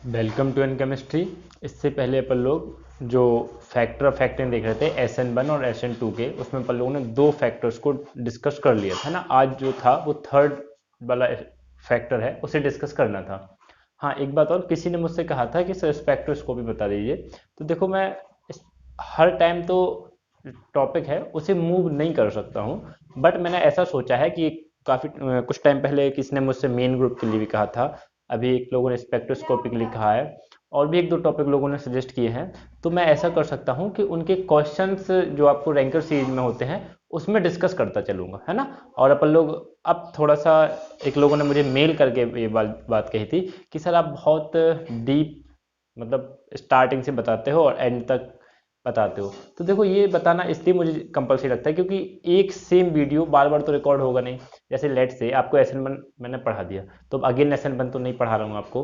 Welcome to N chemistry. इससे पहले अपन लोग जो फैक्टर ऑफ फैक्टरिंग देख रहे थे SN1 और SN2 के, उसमें अपन लोगों ने दो फैक्टर्स को डिस्कस कर लिया था ना। आज जो था वो थर्ड वाला फैक्टर है, उसे डिस्कस करना था। हाँ, एक बात और, किसी ने मुझसे कहा था कि सर स्पेक्ट्रोस्कोपी इसको भी बता दीजिए। तो देखो, मैं हर टाइम तो टॉपिक है उसे मूव नहीं कर सकता हूँ, बट मैंने ऐसा सोचा है कि काफ़ी कुछ टाइम पहले किसी ने मुझसे मेन ग्रुप के लिए भी कहा था, अभी एक लोगों ने स्पेक्ट्रोस्कोपी के लिए कहा है, और भी एक दो टॉपिक लोगों ने सजेस्ट किए हैं। तो मैं ऐसा कर सकता हूँ कि उनके क्वेश्चंस जो आपको रैंकर सीरीज में होते हैं उसमें डिस्कस करता चलूंगा, है ना। और अपन लोग अब थोड़ा सा, एक लोगों ने मुझे मेल करके ये बात कही थी कि सर आप बहुत डीप, मतलब स्टार्टिंग से बताते हो और एंड तक बताते हो। तो देखो, ये बताना इसलिए मुझे कंपलसरी लगता है क्योंकि एक सेम वीडियो बार बार तो रिकॉर्ड होगा नहीं। जैसे लेट से आपको SN1 मैंने पढ़ा दिया, तो अब अगेन SN1 तो नहीं पढ़ा रहा हूँ आपको।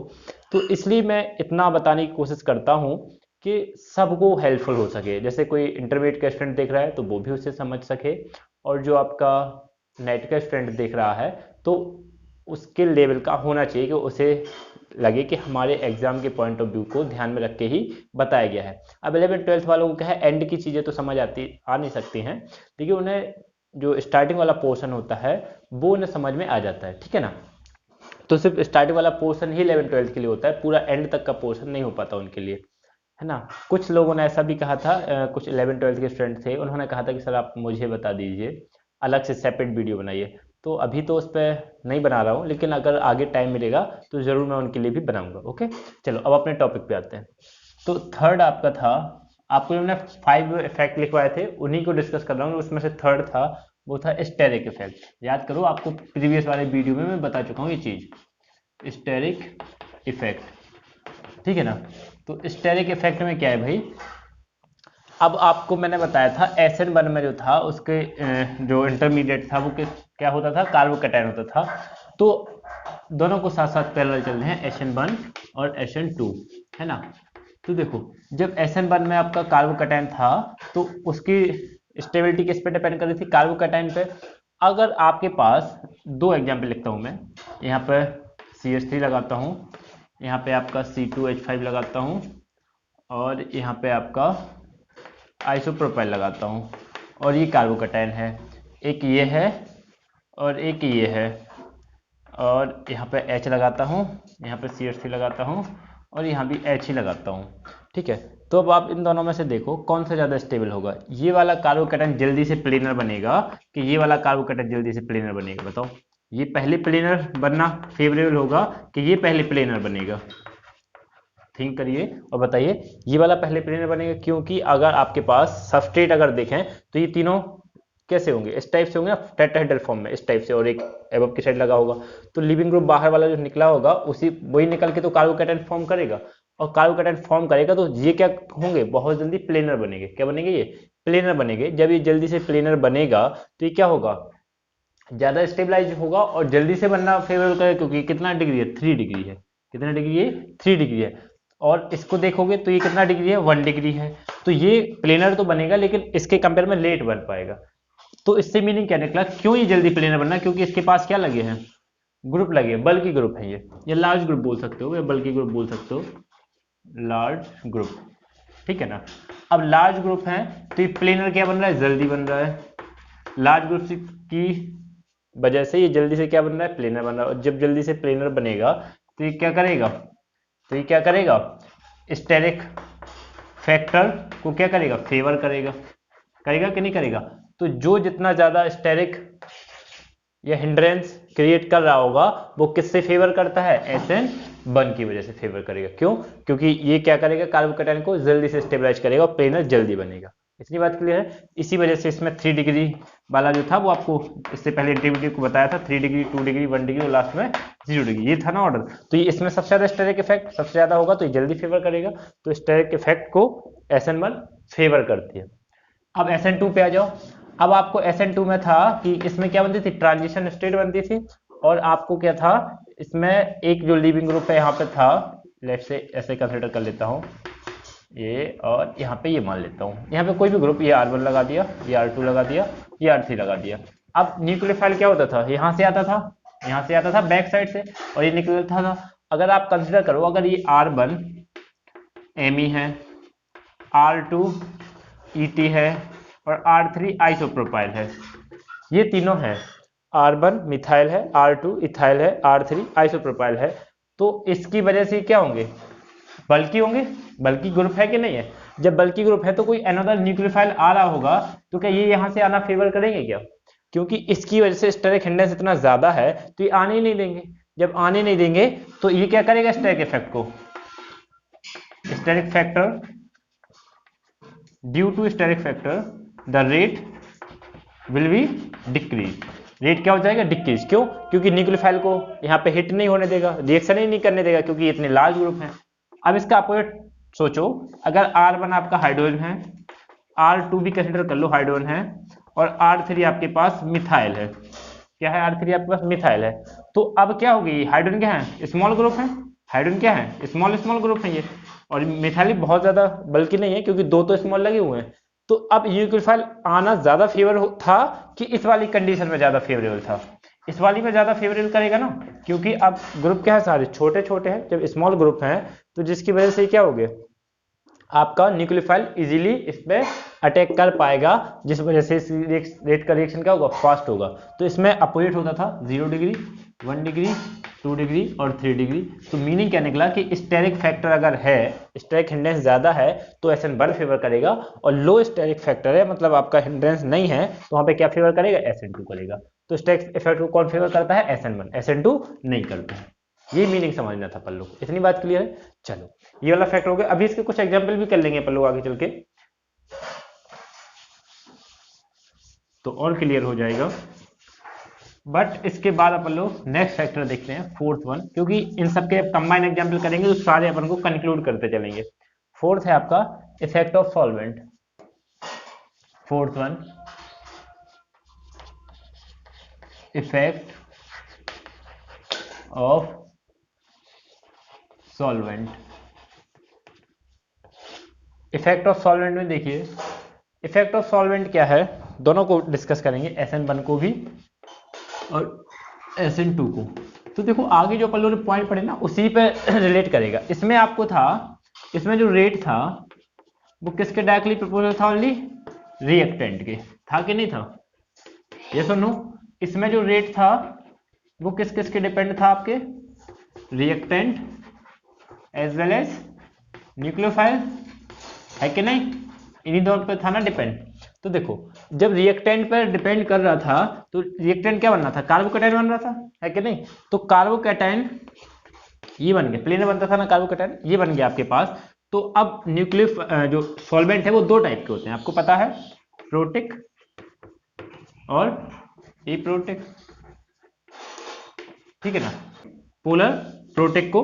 तो इसलिए मैं इतना बताने की कोशिश करता हूँ कि सबको हेल्पफुल हो सके। जैसे कोई इंटरमीडिएट का स्टूडेंट देख रहा है तो वो भी उसे समझ सके, और जो आपका नेट का स्टूडेंट देख रहा है तो उसके लेवल का होना चाहिए कि उसे लगे कि हमारे एग्जाम के पॉइंट ऑफ व्यू को ध्यान में रख के ही बताया गया है। अब 11th 12th वालों को क्या है, एंड की चीज़ें तो समझ आ नहीं सकती हैं, लेकिन उन्हें जो स्टार्टिंग वाला पोर्शन होता है वो उन्हें समझ में आ जाता है, ठीक है ना। तो सिर्फ स्टार्टिंग वाला पोर्शन ही 11th 12th के लिए होता है, पूरा एंड तक का पोर्शन नहीं हो पाता उनके लिए, है ना। कुछ लोगों ने ऐसा भी कहा था, कुछ 11th 12th के स्टूडेंट थे, उन्होंने कहा था कि सर आप मुझे बता दीजिए, अलग से सेपरेट वीडियो बनाइए। तो अभी तो उस पर नहीं बना रहा हूँ, लेकिन अगर आगे टाइम मिलेगा तो ज़रूर मैं उनके लिए भी बनाऊंगा। ओके, चलो अब अपने टॉपिक पे आते हैं। तो थर्ड आपका था, आपको मैंने 5 इफेक्ट लिखवाए थे, उन्हीं को डिस्कस कर रहा हूँ। उसमें से थर्ड था, वो था स्टेरिक इफेक्ट। याद करो, आपको प्रीवियस वाले वीडियो में मैं बता चुका हूँ ये चीज़, स्टेरिक इफेक्ट, ठीक है ना। तो स्टेरिक इफेक्ट में क्या है भाई, अब आपको मैंने बताया था SN1 में जो था उसके जो इंटरमीडिएट था वो क्या होता था, कार्बोकैटायन होता था। तो दोनों को साथ साथ पैरेलल चल रहे हैं, SN1 और SN2, है ना। तो देखो, जब SN1 में आपका कार्बोकैटायन था तो उसकी स्टेबिलिटी किस पे डिपेंड कर रही थी, कार्बोकैटायन पे। अगर आपके पास, दो एग्जाम्पल लिखता हूँ मैं, यहाँ पे CH3 लगाता हूँ, यहाँ पे आपका C2H5 लगाता हूँ, और यहाँ पे आपका आइसोप्रोपाइल लगाता हूँ, और ये कार्बोकैटायन है। एक ये है और एक ये है, और यहाँ पे H लगाता हूँ, यहाँ पे CH3 लगाता हूँ, और यहाँ भी H ही लगाता हूँ, ठीक है। तो अब आप इन दोनों में से देखो कौन सा ज़्यादा स्टेबल होगा, ये वाला कार्बोकैटायन जल्दी से प्लेनर बनेगा कि ये वाला कार्बोकैटायन जल्दी से प्लेनर बनेगा, बताओ। ये पहले प्लेनर बनना फेवरेबल होगा कि ये पहले प्लेनर बनेगा, थिंक करिए और बताइए। ये वाला पहले प्लेनर बनेगा, क्योंकि अगर आपके पास सबस्ट्रेट अगर देखें तो ये तीनों कैसे होंगे, इस टाइप से होंगे ना, टेट्राहेड्रल फॉर्म में इस टाइप से, और एक एबव की साइड लगा होगा। तो लिविंग ग्रुप बाहर वाला जो निकला होगा उसी वही निकल के तो कार्बोकैटायन फॉर्म करेगा, और कार्बोकैटायन फॉर्म करेगा तो ये क्या होंगे, बहुत जल्दी प्लेनर बनेंगे। क्या बनेंगे, ये प्लेनर बनेंगे। जब ये जल्दी से प्लेनर बनेगा तो ये क्या होगा, ज्यादा स्टेबलाइज होगा और जल्दी से बनना फेवरेबल करेगा, क्योंकि कितना डिग्री है, 3 डिग्री है। कितना डिग्री है, 3 डिग्री है। और इसको देखोगे तो ये कितना डिग्री है, 1 डिग्री है। तो ये प्लेनर तो बनेगा, लेकिन इसके कंपेयर में लेट बन पाएगा। तो इससे मीनिंग क्या निकला, क्यों ये जल्दी प्लेनर बनना, क्योंकि इसके पास क्या लगे हैं, ग्रुप लगे, बल्कि ग्रुप है ये लार्ज ग्रुप बोल सकते हो या बल्कि ग्रुप बोल सकते हो, लार्ज ग्रुप, ठीक है ना। अब लार्ज ग्रुप है तो ये प्लेनर क्या बन रहा है, जल्दी बन रहा है। लार्ज ग्रुप की वजह से ये जल्दी से क्या बन रहा है, प्लेनर बन रहा है। और जब जल्दी से प्लेनर बनेगा तो ये क्या करेगा, स्टेरिक फैक्टर को क्या करेगा, फेवर करेगा। करेगा कि नहीं करेगा। तो जो जितना ज्यादा स्टेरिक या हिंड्रेंस क्रिएट कर रहा होगा वो किससे फेवर करता है, SN1 की वजह से फेवर करेगा। क्यों, क्योंकि ये क्या करेगा, कार्बोकैटायन को जल्दी से स्टेबलाइज करेगा और प्लेनर जल्दी बनेगा। इतनी बात क्लियर है। इसी वजह से इसमें 3 डिग्री वाला जो था वो आपको इससे पहले इंटरमीडिएट को बताया था, 3 डिग्री, 2 डिग्री, 1 डिग्री, और लास्ट में 0 डिग्री, ये था ना ऑर्डर। तो ये इसमें सबसे ज्यादा स्टेरिक इफेक्ट सबसे ज्यादा होगा तो ये जल्दी फेवर करेगा। तो स्टेरिक इफेक्ट को SN1 फेवर करती है। अब SN2 पे आ जाओ। अब आपको SN2 में था कि इसमें क्या बनती थी, ट्रांजिशन स्टेट बनती थी। और आपको क्या था, इसमें एक जो लिविंग ग्रुप है यहाँ पे था, लेट्स से ऐसे कंसिडर कर लेता हूँ ये, और यहाँ पे ये मान लेता हूँ, यहाँ पे कोई भी ग्रुप, ये R1 लगा दिया, ये R2 लगा दिया, ये R3 लगा दिया। अब न्यूक्लियोफाइल क्या होता था, यहाँ से आता था, यहाँ से आता था बैक साइड से, और ये निकलता था अगर आप कंसिडर करो, अगर ये R1 Me है, R2 ET है और R3 आइसोप्रोपाइल है, ये तीनों है, R1 मिथाइल है, R2 इथाइल है, R3 आइसोप्रोपाइल है, तो इसकी वजह से क्या होंगे, बल्कि होंगे। बल्कि ग्रुप है कि नहीं है? जब बल्कि ग्रुप है तो कोई अनदर न्यूक्लियोफाइल आ रहा होगा तो क्या ये यहां से आना फेवर करेंगे क्या? क्योंकि इसकी वजह से स्टेरिक हिंडेंस इतना ज्यादा है तो ये आने ही नहीं देंगे। जब आने नहीं देंगे तो ये क्या करेगा, स्टेरिक इफेक्ट को, steric factor, due to steric factor the rate will be decrease. Rate क्या हो जाएगा, डिक्रीज। क्यों? क्योंकि न्यूक्लियोफाइल को यहाँ पे हिट नहीं होने देगा, रिएक्शन ही नहीं करने देगा, क्योंकि इतने लार्ज ग्रुप हैं। अब इसका अपोजिट सोचो, अगर R1 आपका हाइड्रोजन है, R2 भी कंसिडर कर लो हाइड्रोजन है, और R3 आपके पास मिथाइल है। क्या है? R3 आपके पास मिथाइल है। तो अब क्या होगी, हाइड्रोजन क्या है, स्मॉल ग्रुप है, हाइड्रोजन क्या है, स्मॉल स्मॉल ग्रुप है ये, और मिथाइल बहुत ज्यादा बल्कि नहीं है क्योंकि दो तो स्मॉल लगे हुए हैं। तो अब न्यूक्लियोफाइल आना ज्यादा फेवर था कि इस वाली कंडीशन में ज्यादा फेवरेबल था? इस वाली में ज्यादा फेवरेबल करेगा ना, क्योंकि अब ग्रुप क्या है, सारे छोटे छोटे हैं। जब स्मॉल ग्रुप हैं तो जिसकी वजह से क्या हो गया, आपका न्यूक्लियोफाइल इजीली इस पे अटैक कर पाएगा, जिस वजह से इस रेट का रिएक्शन क्या होगा, फास्ट होगा। तो इसमें अपोजिट होता था 0 डिग्री, 1 डिग्री, 2 डिग्री और 3 डिग्री। तो मीनिंग क्या निकला कि स्टेरिक फैक्टर अगर है, स्टेरिक हिंडेंस ज्यादा है तो SN1 फेवर करेगा, और लो स्टेरिक फैक्टर है मतलब आपका हिंडेंस नहीं है तो वहां पे क्या फेवर करेगा, SN2 करेगा। तो स्टेरिक इफेक्ट को कौन फेवर करता है, SN1, SN2 नहीं करता है। ये मीनिंग समझना था पल्लू, इतनी बात क्लियर है। चलो ये वाला फैक्टर हो गया। अभी इसके कुछ एग्जांपल भी कर लेंगे पल्लू आगे चल के, तो और क्लियर हो जाएगा। बट इसके बाद अपन लोग नेक्स्ट फैक्टर देखते हैं, फोर्थ वन, क्योंकि इन सबके कंबाइन एग्जांपल करेंगे तो सारे अपन को कंक्लूड करते चलेंगे। फोर्थ है आपका effect of solvent. Fourth one, effect of solvent. Effect of solvent में देखिए, इफेक्ट ऑफ सॉल्वेंट क्या है, दोनों को डिस्कस करेंगे, SN1 को भी और SN2 को। तो देखो आगे जो अपन लोगों ने पॉइंट पढ़े ना उसी पे रिलेट करेगा। इसमें आपको था, इसमें जो रेट था वो किसके डायरेक्टली प्रोपोर्शनल था, ओनली रिएक्टेंट के, था कि नहीं था? ये सुनो, इसमें जो रेट था वो किस किस के डिपेंड था, आपके reactant as well as nucleophile, है कि नहीं? इन्हीं दोनों पर था ना डिपेंड। तो देखो जब रिएक्टेंट पर डिपेंड कर रहा था तो रिएक्टेंट क्या बनना था, कार्बोकैटायन बन रहा था, है कि नहीं? तो कार्बोकैटायन ये बन गया, प्लेन बनता था ना कार्बोकैटायन, ये बन गया आपके पास। तो अब न्यूक्लियो जो सॉल्वेंट है वो दो टाइप के होते हैं, आपको पता है, प्रोटिक और एप्रोटिक, ठीक है ना? पोलर प्रोटिक को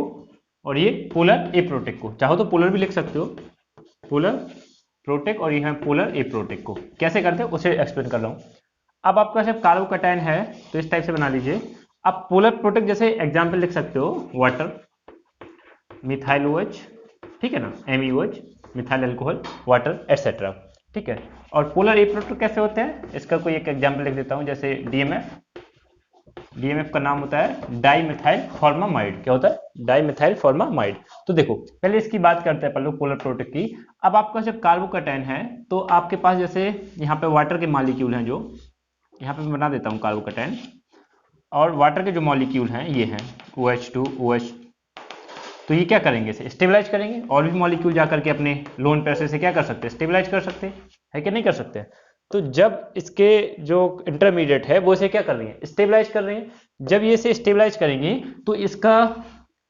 और ये पोलर एप्रोटिक को, चाहो तो पोलर भी लिख सकते हो, पोलर प्रोटिक, और ये है पोलर एप्रोटिक को। कैसे करते हैं उसे एक्सप्लेन कर रहा हूं। अब आपका जब कार्बोकैटायन है तो इस टाइप से बना लीजिए। अब पोलर प्रोटिक जैसे एग्जांपल लिख सकते हो, वाटर, मिथाइल OH, ठीक है ना, MEOH, methyl alcohol, water etcetera, ठीक है। और पोलर एप्रोटिक कैसे होते हैं, इसका कोई एक एग्जांपल लिख देता हूं, जैसे DMF का नाम होता है डाइमिथाइल फॉर्मामाइड। क्या होता है, डाइमिथाइल फॉर्मामाइड। तो देखो पहले इसकी बात करते हैं अपन लोग पोलर प्रोटिक की। अब आपका जब कार्बोकैटायन है तो आपके पास जैसे यहाँ पे वाटर के मॉलिक्यूल हैं, जो यहाँ पे मैं बना देता हूँ कार्बोकैटायन, और वाटर के जो मॉलिक्यूल हैं ये हैं OH2 OH। तो ये क्या करेंगे, इसे स्टेबलाइज करेंगे, और भी मॉलिक्यूल जाकर के अपने लोन पैसे से क्या कर सकते हैं, स्टेबलाइज कर सकते हैं, है कि नहीं कर सकते? तो जब इसके जो इंटरमीडिएट है वो इसे क्या कर रही है, स्टेबलाइज कर रही है। जब ये इसे स्टेबलाइज करेंगी तो इसका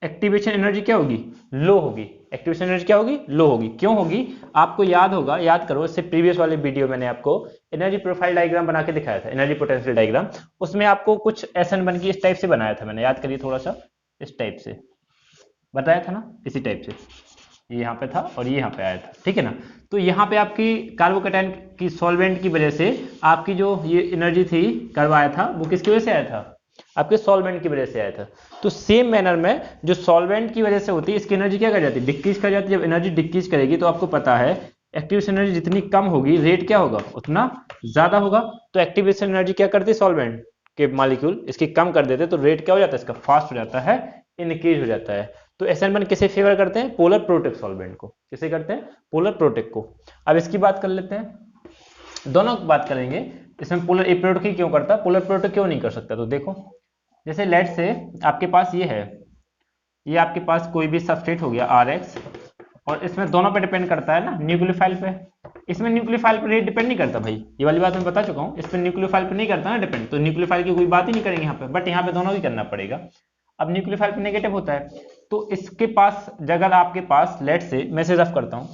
एक्टिवेशन एनर्जी क्या होगी, लो होगी। एक्टिवेशन एनर्जी क्या होगी, लो होगी। क्यों होगी, आपको याद होगा, याद करो, इससे प्रीवियस वाले वीडियो मैंने आपको एनर्जी प्रोफाइल डायग्राम बना के दिखाया था, एनर्जी पोटेंशियल डायग्राम। उसमें आपको कुछ SN1 की इस टाइप से बनाया था मैंने, याद करिए थोड़ा सा, इस टाइप से बताया था ना, इसी टाइप से, ये यहाँ पे था और ये यहाँ पे आया था, ठीक है ना? तो यहाँ पे आपकी कार्बोकैटायन की सॉल्वेंट की वजह से आपकी जो ये एनर्जी थी, कर्व आया था, वो किसकी वजह से आया था, आपके सॉल्वेंट की वजह से आया था। तो सेम मैनर में जो सॉल्वेंट की वजह से होती है, इसकी एनर्जी क्या कर जाती है, डिक्रीज कर जाती है। जब एनर्जी डिक्रीज करेगी तो आपको पता है एक्टिवेशन एनर्जी जितनी कम होगी, रेट क्या होगा, उतना ज्यादा होगा। तो एक्टिवेशन एनर्जी क्या करती है, सॉल्वेंट के मॉलिक्यूल इसकी कम कर देते, तो रेट क्या हो जाता है, इसका फास्ट हो जाता है इंक्रीज हो जाता है। तो SN1 किसे फेवर करते हैं? पोलर प्रोटेक सॉल्वेंट को। किसे करते हैं? पोलर प्रोटेक को। अब इसकी बात कर लेते हैं, दोनों की बात करेंगे। इसमें पोलर एप्रोटेक ही क्यों करता, पोलर प्रोटेक क्यों नहीं कर सकता? तो देखो, जैसे लेट से आपके पास ये है, ये आपके पास कोई भी सबस्ट्रेट हो गया RX, और इसमें दोनों पे डिपेंड करता है ना, न्यूक्लियोफाइल पे। इसमें न्यूक्लियोफाइल पे रेट डिपेंड नहीं करता भाई, ये वाली बात मैं बता चुका हूँ। इस पर न्यूक्लियोफाइल पे नहीं करता ना डिपेंड, तो न्यूक्लियोफाइल की कोई बात ही नहीं करेंगे यहाँ पे, बट यहाँ पे दोनों ही करना पड़ेगा। अब न्यूक्लियोफाइल पे नेगेटिव होता है, तो इसके पास अगर आपके पास लेट से, मैं इसे रफ करता हूँ,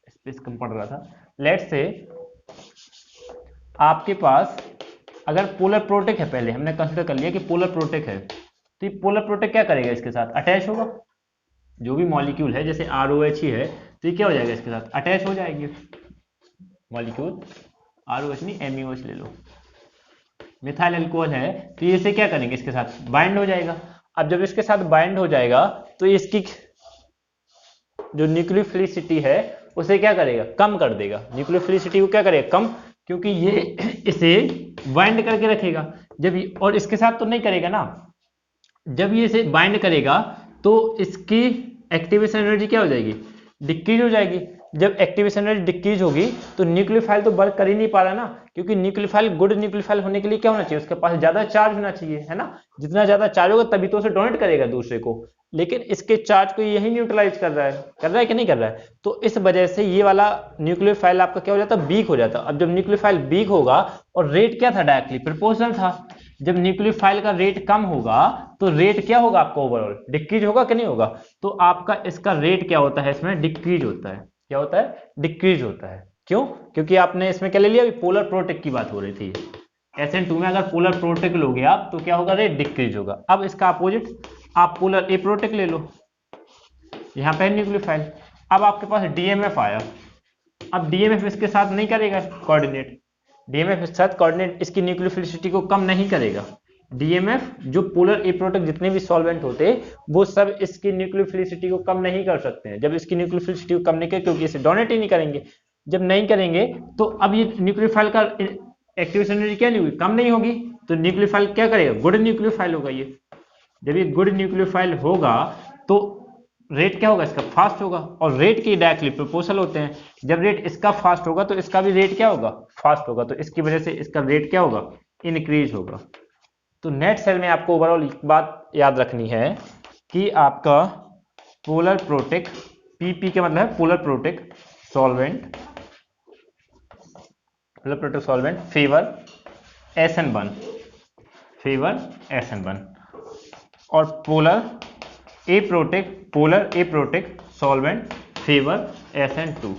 स्पेस कम पड़ रहा था, लेट से आपके पास अगर पोलर प्रोटेक है, पहले हमने कंसिडर कर लिया कि पोलर प्रोटेक है, तो ये पोलर प्रोटेक क्या करेगा? इसके साथ अटैच होगा। जो भी मॉलिक्यूल है, जैसे ROH ही है, तो ये क्या हो जाएगा? इसके साथ अटैच हो जाएगी मॉलिक्यूल। ROH नहीं, MeOH ले लो, मिथाइल अल्कोहल है, तो ये इसे क्या करेंगे? इसके साथ बाइंड हो जाएगा। अब जब इसके साथ बाइंड हो जाएगा तो इसकी जो न्यूक्लियोफिलिसिटी है उसे क्या करेगा? कम कर देगा। न्यूक्लियोफिलिसिटी को क्या करेगा? कम, क्योंकि ये इसे बाइंड करके रखेगा। जब ये, और इसके साथ तो नहीं करेगा ना, जब ये इसे बाइंड करेगा तो इसकी एक्टिवेशन एनर्जी क्या हो जाएगी? डिक्रीज हो जाएगी। जब एक्टिवेशन एनर्जी डिक्रीज होगी तो न्यूक्लियोफाइल तो वर्क कर ही नहीं पा रहा ना, क्योंकि न्यूक्लियोफाइल गुड न्यूक्लियोफाइल होने के लिए क्या होना चाहिए? उसके पास ज्यादा चार्ज होना चाहिए, है ना। जितना ज्यादा चार्ज होगा तभी तो उसे डोनेट करेगा दूसरे को, लेकिन इसके चार्ज को यही न्यूट्रलाइज कर रहा है कि नहीं कर रहा है। तो इस वजह से ये वाला न्यूक्लियोफाइल आपका क्या हो जाता है? वीक हो जाता। अब जब न्यूक्लियोफाइल वीक होगा, और रेट क्या था? डायरेक्टली प्रोपोर्शनल था। जब न्यूक्लियोफाइल का रेट कम होगा तो रेट क्या होगा आपका? ओवरऑल डिक्रीज होगा कि नहीं होगा? तो आपका इसका रेट क्या होता है? इसमें डिक्रीज होता है। क्या होता है? डिक्रीज होता है। क्यों? क्योंकि आपने इसमें क्या ले लिया? अभी पोलर प्रोटेक की बात हो रही थी। SN2 में अगर पोलर प्रोटेक लोगे आप तो क्या होगा? रेट डिक्रीज होगा। अब इसका अपोजिट आप पोलर एप्रोटेक ले लो, यहां पे न्यूक्लियोफाइल। अब आपके पास DMF आया, अब DMF इसके साथ नहीं करेगा कोऑर्डिनेट, DMF इसके साथ कोऑर्डिनेट इसकी न्यूक्लियोफिलिसिटी को कम नहीं करेगा। DMF जो पोलर एप्रोटेक जितने भी सॉल्वेंट होते वो सब इसकी न्यूक्लियोफिलिसिटी को कम नहीं कर सकते हैं। जब इसकी न्यूक्लियोफिलिसिटी को कम नहीं करेंगे, क्योंकि इसे डोनेट ही नहीं करेंगे, जब नहीं करेंगे तो अब ये न्यूक्लियोफाइल का एक्टिवेशन एनर्जी क्या नहीं होगी? कम नहीं होगी। तो न्यूक्लियोफाइल क्या करेगा? गुड न्यूक्लियोफाइल होगा ये। जब ये गुड न्यूक्लियोफाइल होगा तो रेट क्या होगा? इसका फास्ट होगा, और रेट की डायरेक्टली प्रोपोर्शनल होते हैं। जब रेट इसका फास्ट होगा तो इसका भी रेट क्या होगा? फास्ट होगा। तो इसकी वजह से इसका रेट क्या होगा? इंक्रीज होगा। तो नेट सेल में आपको ओवरऑल एक बात याद रखनी है कि आपका पोलर प्रोटेक, PP का मतलब है polar protic solvent, polar protic solvent favour SN1, favour SN1, और पोलर एप्रोटेक सॉल्वेंट फेवर SN2।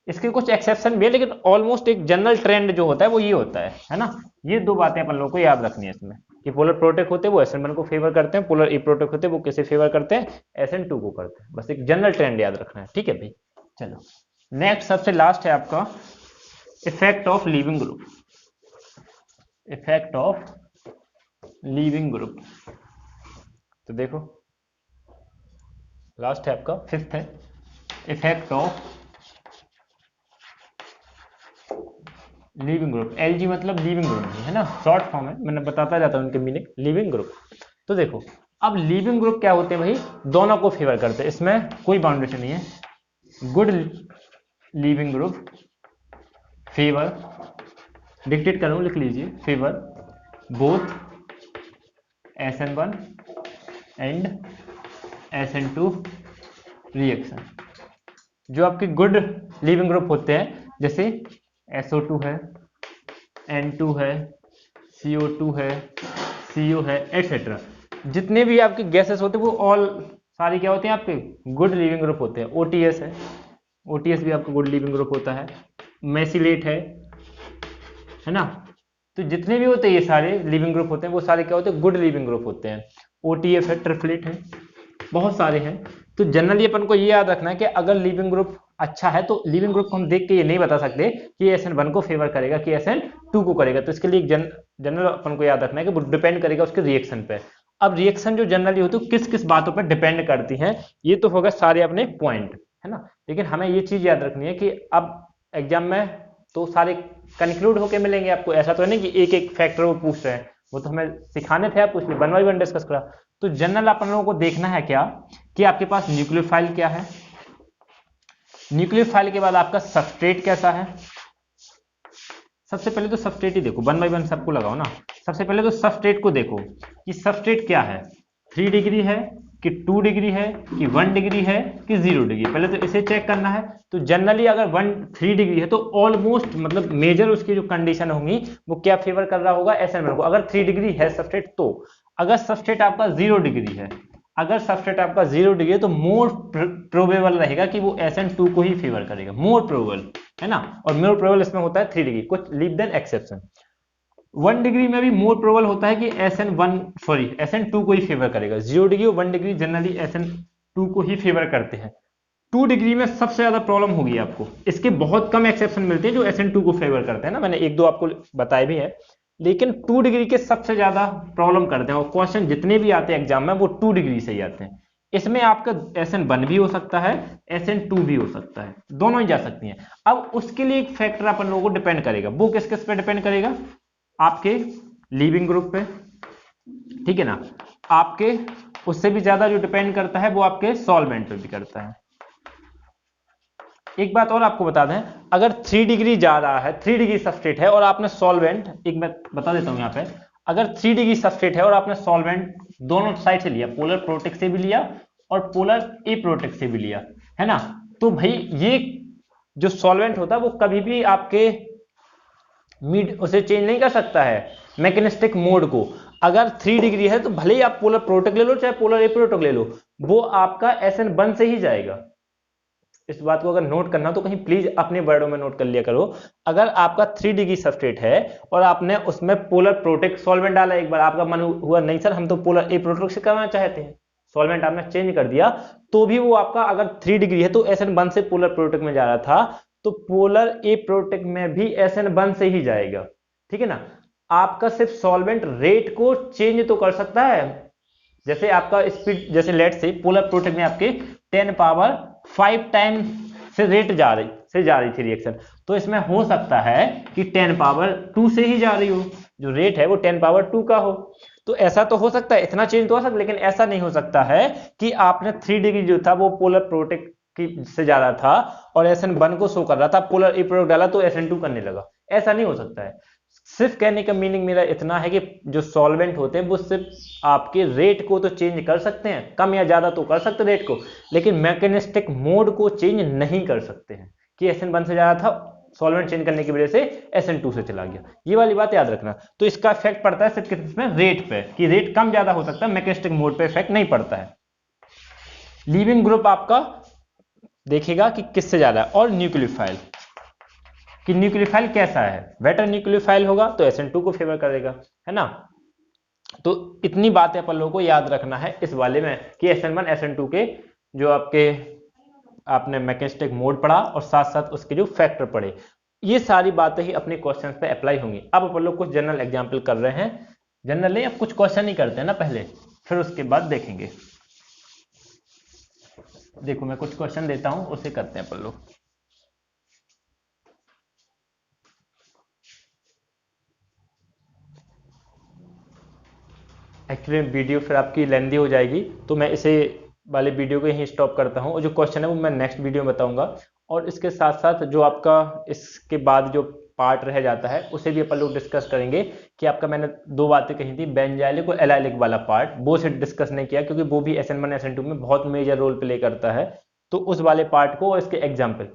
इसके कुछ एक्सेप्शन भी है, लेकिन ऑलमोस्ट एक जनरल ट्रेंड जो होता है वो ये होता है ना। ये दो बातें अपन लोगों को याद रखनी है इसमें, कि पोलर प्रोटेक होते हैं वो SN1 को फेवर करते हैं, पोलर एप्रोटेक होते हैं वो किसे फेवर करते हैं? SN2 को करते हैं। बस एक जनरल ट्रेंड याद रखना है, ठीक है भाई। चलो नेक्स्ट सबसे लास्ट है आपका effect of leaving group. Effect of leaving group, तो देखो लास्ट है आपका, फिफ्थ है effect of leaving group. LG मतलब लिविंग ग्रुप है ना, शॉर्ट फॉर्म है, मैंने बताता जाता हूं उनके मीनिंग। लिविंग ग्रुप, तो देखो अब लिविंग ग्रुप क्या होते हैं भाई? दोनों को फेवर करते हैं, इसमें कोई बाउंडेशन नहीं है। Good leaving group favour, dictate कर रहा हूं, लिख लीजिए, favour both SN1 and SN2 reaction. जो आपके गुड लिविंग ग्रुप होते हैं, जैसे SO2 है, N2 है, CO2 है, CO है, एटसेट्रा, जितने भी आपके गैसेस होते हैं वो ऑल सारी क्या होते हैं? आपके गुड लिविंग ग्रुप होते हैं। OTS है, OTS भी आपका गुड लिविंग ग्रुप होता है। मेसिलेट है ना। तो जितने भी होते हैं ये सारे लिविंग ग्रुप होते हैं वो सारे क्या होते हैं? गुड लिविंग ग्रुप होते हैं। OTF है, ट्रिपलेट है, बहुत सारे हैं। तो जनरली अपन को ये याद रखना है कि अगर लिविंग ग्रुप अच्छा है तो लिविंग ग्रुप को हम देख के ये नहीं बता सकते कि SN1 को फेवर करेगा कि SN2 को करेगा। तो इसके लिए जनरल अपन को याद रखना है कि वो डिपेंड करेगा उसके रिएक्शन पे। अब रिएक्शन जो जनरली होती है किस किस बातों पर डिपेंड करती हैं, ये तो होगा सारे अपने पॉइंट, है ना। लेकिन हमें ये चीज याद रखनी है कि अब एग्जाम में तो सारे कंक्लूड होके मिलेंगे आपको। ऐसा तो है नहीं कि एक एक फैक्टर वो पूछ रहे हैं, वो तो हमें सिखाने थे, आप पूछ लिए, 1 बाय 1 डिस्कस करा। तो जनरल अपन लोगों को देखना है क्या कि आपके पास न्यूक्लियोफाइल क्या है, न्यूक्लियोफाइल के बाद आपका सबस्ट्रेट कैसा है। सबसे पहले तो सबस्ट्रेट ही देखो, 1 बाय 1 सबको लगाओ ना। सबसे पहले तो सबस्ट्रेट को देखो कि सबस्ट्रेट क्या है, 3 डिग्री है कि 2 डिग्री है कि 1 डिग्री है कि 0 डिग्री, पहले तो इसे चेक करना है। तो जनरली अगर 3 डिग्री है तो ऑलमोस्ट मतलब मेजर उसकी जो कंडीशन होंगी वो क्या फेवर कर रहा होगा, SN1 को। अगर 3 डिग्री है सबस्ट्रेट तो, अगर सबस्ट्रेट आपका 0 डिग्री है, अगर सबस्ट्रेट आपका 0 डिग्री है तो मोर प्रोबेबल रहेगा कि वो SN2 को ही फेवर करेगा, मोर प्रोबेबल है ना। और मोर प्रोबेबल इसमें होता है 3 डिग्री, कुछ लीव देन एक्सेप्शन। 1 डिग्री में भी मोर प्रोबेबल होता है कि SN2 को ही फेवर करेगा। 0 डिग्री और 1 डिग्री जनरली SN2 को ही फेवर करते हैं। 2 डिग्री में सबसे ज्यादा प्रॉब्लम होगी आपको, इसके बहुत कम एक्सेप्शन मिलते हैं जो SN2 को फेवर करते हैं ना, मैंने 1-2 आपको बताए भी है, लेकिन 2 डिग्री के सबसे ज्यादा प्रॉब्लम करते हैं। और क्वेश्चन जितने भी आते हैं एग्जाम में वो 2 डिग्री से ही आते हैं। इसमें आपका SN1 भी हो सकता है, SN2 भी हो सकता है, दोनों ही जा सकती हैं। अब उसके लिए एक फैक्टर अपन लोगों को डिपेंड करेगा, वो किस किस पे डिपेंड करेगा, आपके लीविंग ग्रुप पे, ठीक है ना, आपके उससे भी ज्यादा जो डिपेंड करता है वो आपके सॉल्वेंट पे भी करता है। एक बात और आपको बता दें, अगर 3 डिग्री जा रहा है, 3 डिग्री सबस्ट्रेट है और आपने सॉल्वेंट, एक बात बता देता हूं यहां पे, अगर 3 डिग्री सबस्ट्रेट है और आपने सॉल्वेंट दोनों साइड से लिया, पोलर प्रोटेक्ट से भी लिया और पोलर एप्रोटेक्ट से भी लिया, है ना, तो भाई ये जो सॉल्वेंट होता है वो कभी भी आपके मिड उसे चेंज नहीं कर सकता है मैकेनिस्टिक मोड को। अगर 3 डिग्री है तो भले ही आप पोलर प्रोटेक्ट ले लो चाहे पोलर एप्रोटेक्ट ले लो, वो आपका SN1 से ही जाएगा। इस बात को अगर नोट करना तो कहीं प्लीज अपने वर्डों में नोट कर लिया करो। अगर आपका 3 डिग्री सबस्ट्रेट है और आपने उसमें पोलर प्रोटेक्ट सॉल्वेंट डाला, एक बार आपका मन हुआ नहीं सर हम तो पोलर एप्रोटेक्ट से करना चाहते हैं, सॉल्वेंट आपने चेंज कर दिया, तो भी वो आपका अगर 3 डिग्री है तो SN1 से पोलर प्रोटेक्ट में जा रहा था तो पोलर एप्रोटेक्ट में भी SN1 से ही जाएगा, ठीक है ना। आपका सिर्फ सॉल्वेंट रेट को चेंज तो कर सकता है, जैसे आपका स्पीड, जैसे लेट से पोलर प्रोटेक्ट में आपके 10 पावर 5 टाइम से रेट जा रही थी रिएक्शन, तो इसमें हो सकता है कि 10 पावर 2 से ही जा रही हो, जो रेट है वो 10 पावर 2 का हो। तो ऐसा तो हो सकता है, इतना चेंज तो हो सकता है, लेकिन ऐसा नहीं हो सकता है कि आपने 3 डिग्री जो था वो पोलर प्रोटेक्ट की से जा रहा था और SN1 को शो कर रहा था, पोलर एप्रोटेक्ट डाला तो SN2 करने लगा, ऐसा नहीं हो सकता है। सिर्फ कहने का मीनिंग मेरा इतना है कि जो सॉल्वेंट होते हैं वो सिर्फ आपके रेट को तो चेंज कर सकते हैं, कम या ज्यादा तो कर सकते हैं रेट को, लेकिन मैकेनिस्टिक मोड को चेंज नहीं कर सकते हैं कि SN1 से जा रहा था, सॉल्वेंट चेंज करने की वजह से SN2 से चला गया। ये वाली बात याद रखना। तो इसका इफेक्ट पड़ता है सिर्फ किसमें, रेट पे, कि रेट कम ज्यादा हो सकता है, मैकेनिस्टिक मोड पे इफेक्ट नहीं पड़ता है। लीविंग ग्रुप आपका देखेगा कि किससे जा रहा है, और न्यूक्लियोफाइल कि न्यूक्लियोफाइल कैसा है, बेटर न्यूक्लियोफाइल होगा तो SN2 को फेवर करेगा, है ना। तो इतनी बातें अपन लोगों को याद रखना है इस वाले में कि SN1 SN2 के जो आपने मैकेनिस्टिक मोड पढ़ा और साथ साथ उसके जो फैक्टर पढ़े, ये सारी बातें ही अपने क्वेश्चंस पे अप्लाई होंगी। अब अपन लोग कुछ जनरल एग्जांपल कर रहे हैं, जनरल नहीं, अब कुछ क्वेश्चन ही करते हैं ना पहले, फिर उसके बाद देखेंगे। देखो मैं कुछ क्वेश्चन देता हूं, उसे करते हैं अपन लोग। एक्चुअली वीडियो फिर आपकी लेंदी हो जाएगी, तो मैं इसे वाले वीडियो को यहीं स्टॉप करता हूं, और जो क्वेश्चन है वो मैं नेक्स्ट वीडियो में बताऊंगा। और इसके साथ साथ जो आपका इसके बाद जो पार्ट रह जाता है उसे भी अपन लोग डिस्कस करेंगे कि आपका मैंने 2 बातें कही थी, बेंजाइलिक और एलाइलिक वाला पार्ट, वो से डिस्कस नहीं किया क्योंकि वो भी SN1 SN2 में बहुत मेजर रोल प्ले करता है। तो उस वाले पार्ट को और इसके एग्जाम्पल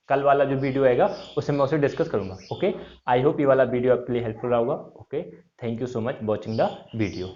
कल वाला जो वीडियो आएगा उससे मैं उसे डिस्कस करूंगा। ओके, आई होप ये वाला वीडियो आपके लिए हेल्पफुल रहा होगा। Okay, thank you so much watching the video.